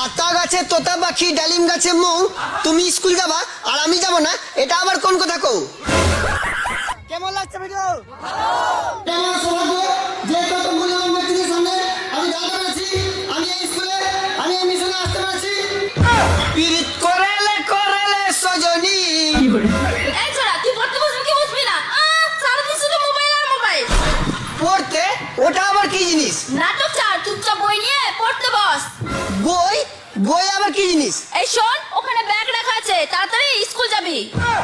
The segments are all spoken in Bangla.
আতা গাছে তোতা পাখি ডালিম গাছে মৌ, তুমি স্কুল যাবা আর আমি যাব না, এটা আবার কোন কথা কও? কেমন লাগছে ভিডিও? কেমন সৌভাগ্য যে কত মূল্যবান ব্যক্তিদের সামনে আমি দাঁড়াতে পেরেছি, আমি এই স্কুলে আমি এই মিশনে আসতে পেরেছি। পীড়িত করেলে করেলে সজনী। এই ছোড়া, তুই পড়তে বসবি কি বসবি না? সারাদিন শুধু মোবাইল আর মোবাইল। পড়তে? ওটা আবার কি জিনিস? নাটক ছাড়, চুপচাপ বই নিয়ে পড়তে বস। বই? বই আবার কি জিনিস? এই শোন, ওখানে ব্যাগ রাখা আছে, তাড়াতাড়ি স্কুল যাবি।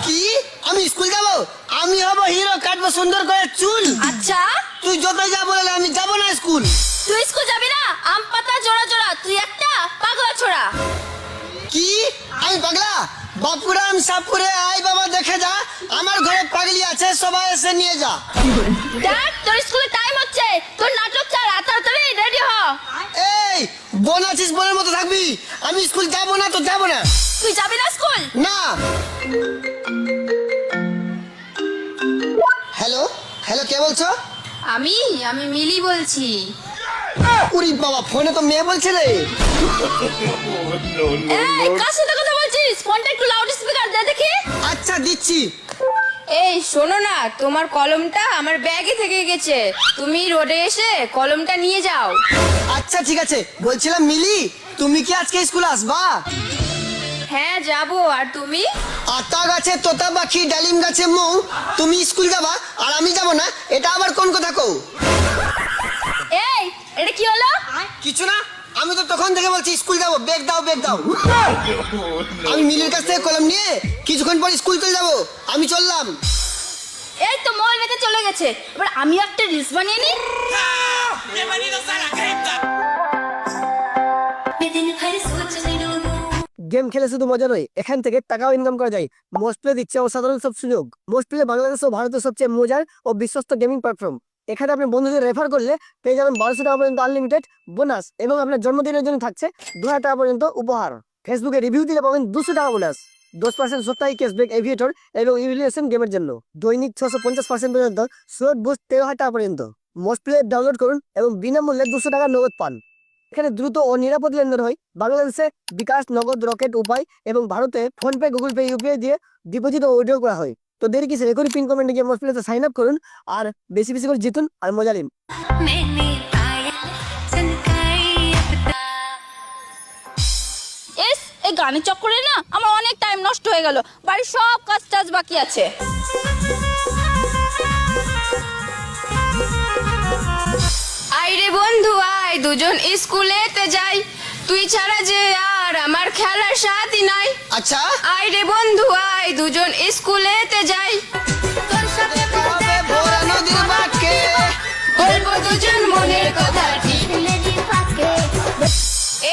কি? আমি স্কুল যাব? আমি হব হিরো, কাটবো সুন্দর করে চুল। আচ্ছা, তুই যতই যা বলে আমি যাব না স্কুল। তুই স্কুল যাবি না? আম পাতা জোড়া জোড়া, তুই একটা পাগলা ছোড়া। কি? আমি পাগলা? বাপুরাম সাপুরে আই বাবা দেখে যা, আমার ঘরে পাগলি আছে, সবাই এসে নিয়ে যা। দেখ, তোর স্কুলে টাইম হচ্ছে, তোর নাটক ছাড়, তাড়াতাড়ি রেডি হ। এই বোন আছিস, বোনের মতো থাকবি। আমি স্কুল যাব না তো যাব না। তুই যাবি না স্কুল? না। হ্যালো হ্যালো, কে বলছো? আমি মিলি বলছি। উরি বাবা, ফোনে তো মেয়ে বলছে রে। এই, কার সাথে কথা বলছিস? ফোনটা একটু লাউড স্পিকার দে দেখি। আচ্ছা দিচ্ছি। এই শোনো না, তোমার কলমটা আমার ব্যাগে থেকে গেছে, তুমি রোডে এসে কলমটা নিয়ে যাও। আচ্ছা ঠিক আছে, বলছিলাম মিলি, তুমি কি আজকে স্কুল আসবা? হ্যাঁ যাবো, আর তুমি? আতা গাছে তোতা পাখি ডালিম গাছে মৌ, তুমি স্কুল যাবা আর আমি যাব না, এটা আবার কোন কথা কও? এই, এটা কি হলো? কিছু না, আমি তো তখন থেকে বলছি স্কুল যাবো, ব্যাগ দাও ব্যাগ দাও। আমি মিলির কাছ থেকে কলম নিয়ে কিছুক্ষণ পর স্কুল চলে যাবো, আমি চললাম। এই তো মল রেখে চলে গেছে, এবার আমি একটা রিলস বানিয়ে নি। গেম খেলে শুধু মজা নয়, এখান থেকে টাকাও ইনকাম করা যায়। মোস্ট প্লে দিচ্ছে অসাধারণ সব সুযোগ। মোস্ট প্লে বাংলাদেশ ও ভারতের সবচেয়ে মজার ও বিশ্বস্ত গেমিং প্ল্যাটফর্ম। এখানে আপনি বন্ধুদের রেফার করলে পেয়ে যাবেন 1200 টাকা পর্যন্ত আনলিমিটেড বোনাস, এবং আপনার জন্মদিনের জন্য থাকছে 2000 টাকা পর্যন্ত উপহার। ফেসবুকে রিভিউ দিলে পাবেন 200 টাকা বোনাস, 10% সপ্তাহে ক্যাশব্যাক এভিয়েটর এবং ইভলিউশন গেমের জন্য, দৈনিক 650% পর্যন্ত স্লোট বুস্ট 13,000 টাকা পর্যন্ত। মোস্ট প্লে ডাউনলোড করুন এবং বিনামূল্যে 200 টাকা নগদ পান। এখানে দ্রুত ও নিরাপদ লেনদেন হয়। বাংলাদেশে বিকাশ, নগদ, রকেট উপায় এবং ভারতে ফোনপে, গুগল পে, ইউপিআই দিয়ে ডিপোজিট ও উইথড্র করা হয়। তো দেরি কিসের, এখনই পিন কমেন্টে গিয়ে মোস্ট প্লেতে সাইন আপ করুন আর বেশি বেশি করে জিতুন আর মজা নিন। এস, এই গানের চক্করে না আমার অনেক টাইম নষ্ট হয়ে গেল, বাড়ির সব কাজ টাজ বাকি আছে। আয় রে বন্ধু আয়, দুজন স্কুলেতে যাই, তুই ছাড়া যে আর আমার খেলার সাথী নাই। আচ্ছা আয় রে বন্ধু আয়, দুজন স্কুলেতে যাই, তোর সাথে হবে ভোরা নদীর বাঁকে। বলবো দুজন মনের কথা ঠিক।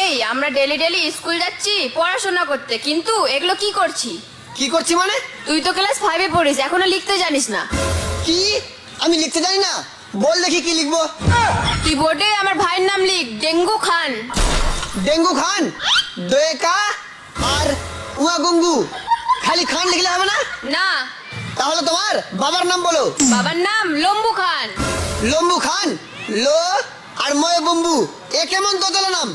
এই আমরা ডেলি ডেলি স্কুল যাচ্ছি পড়াশোনা করতে, কিন্তু এগুলো কি করছি? কি করছি মানে? তুই তো ক্লাস 5 এ পড়িস, এখনো লিখতে জানিস না। কি? আমি লিখতে জানি না? বল দেখি কি লিখবো। তুই বোর্ডে আমার ভাইয়ের নাম লিখ, ডেঙ্গু খান। ডেঙ্গু খান, দোয়েকা আর উয়া গঙ্গু, খালি খান লিখলে হবে না? না, তাহলে তোমার বাবার নাম বলো। বাবার নাম লম্বু খান। লম্বু খান, লো আর ময় বম্বু, এ কেমন দোতলা নাম?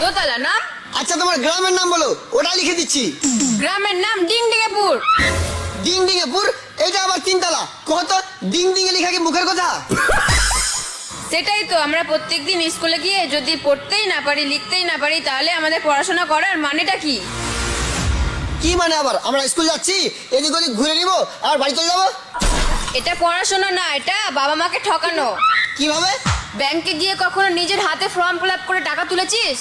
দোতলা নাম? আচ্ছা তোমার গ্রামের নাম বলো, ওটা লিখে দিচ্ছি। গ্রামের নাম ডিংডিঙেপুর। ডিংডিঙেপুর, এটা আবার 3 তলা, কত ডিং ডিঙে লেখা কি মুখের কথা? সেটাই তো, আমরা প্রত্যেকদিন স্কুলে গিয়ে যদি পড়তেই না পারি, লিখতেই না পারি, তাহলে আমাদের পড়াশোনা করার মানেটা কি? কি মানে আবার আমরা স্কুল যাচ্ছি, এদিক ওদিক ঘুরে নিবো আর বাড়ি চলে যাবো? এটা পড়াশোনা না, এটা বাবা মাকে ঠকানো। কিভাবে? ব্যাংকে গিয়ে কখনো নিজের হাতে ফর্ম ফিল আপ করে টাকা তুলেছিস?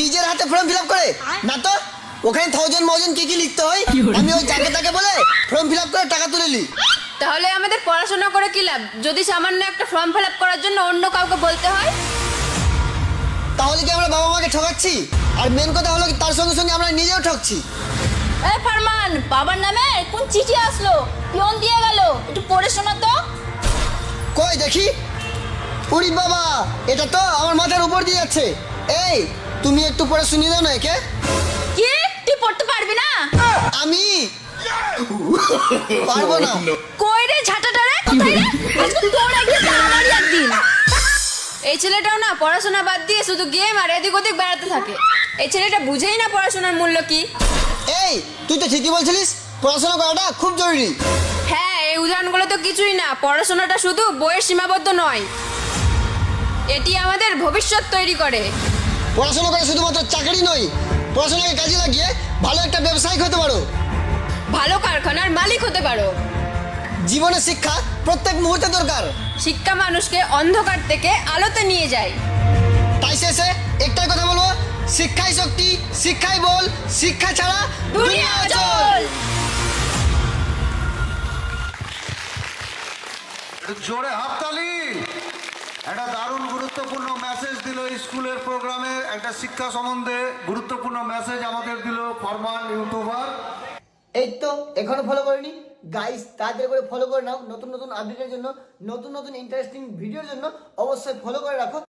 নিজের হাতে ফর্ম ফিল আপ করে? না তো, ওখানে থাউজেন্ড মাউজেন্ড কি কি লিখতে হয়, আমি ওই যাকে তাকে বলে ফর্ম ফিল আপ করে টাকা তুলে নি। তাহলে আমাদের পড়াশোনা করে কি লাভ, যদি সামান্য একটা ফর্ম ফিল আপ করার জন্য অন্য কাউকে বলতে হয়? তাহলে কি আমরা বাবা মাকে ঠকাচ্ছি? আর মেন কথা হলো কি, তার সঙ্গে সঙ্গে আমরা নিজেও ঠকছি। এই ফারমান, বাবার নামে কোন চিঠি আসলো, পিয়ন দিয়ে গেল, একটু পড়ে শোনা তো। কই দেখি। উরি বাবা, এটা তো আমার মাথার উপর দিয়ে যাচ্ছে। এই তুমি একটু পড়ে শুনিয়ে দাও না একে। কি, তুই পড়তে পারবি না? আমি পারবো না। কই রে ঝাঁটাটা রে, কোথায় রে? আজকে তোর একদিন আমারই একদিন। এই ছেলেটাও না পড়াশোনা বাদ দিয়ে শুধু গেম আর এদিক ওদিক বেড়াতে থাকে। এই ছেলেটা বুঝেই না পড়াশোনার মূল্য কি। এই তুই তো ঠিকই বলছিলিস, পড়াশোনা করাটা খুব জরুরি। হ্যাঁ, এই উদাহরণগুলো তো কিছুই না। পড়াশোনাটা শুধু বইয়ের সীমাবদ্ধ নয়, এটি আমাদের ভবিষ্যৎ তৈরি করে। পড়াশোনা করে শুধুমাত্র চাকরি নয়, পড়াশোনাকে কাজে লাগিয়ে ভালো একটা ব্যবসায়িক হতে পারো, ভালো কারখানার মালিক হতে পারো। জীবনে শিক্ষা প্রত্যেক মুহূর্তে দরকার। শিক্ষা মানুষকে অন্ধকার থেকে আলোতে নিয়ে যায়। তাই শেষে একটাই কথা বলবো, শিক্ষাই শক্তি, শিক্ষাই বল, শিক্ষা ছাড়া দুনিয়া অচল। একটু জোরে হাততালি। একটা দারুণ গুরুত্বপূর্ণ মেসেজ দিল স্কুলের প্রোগ্রামে, একটা শিক্ষা সম্বন্ধে গুরুত্বপূর্ণ মেসেজ আমাদের দিল ফরমান ইউটিউবার। এই তো এখনো ফলো করেনি গাইস, তাড়াতাড়ি করে ফলো করে নাও। নতুন নতুন আপডেটের জন্য, নতুন নতুন ইন্টারেস্টিং ভিডিওর জন্য অবশ্যই ফলো করে রাখো।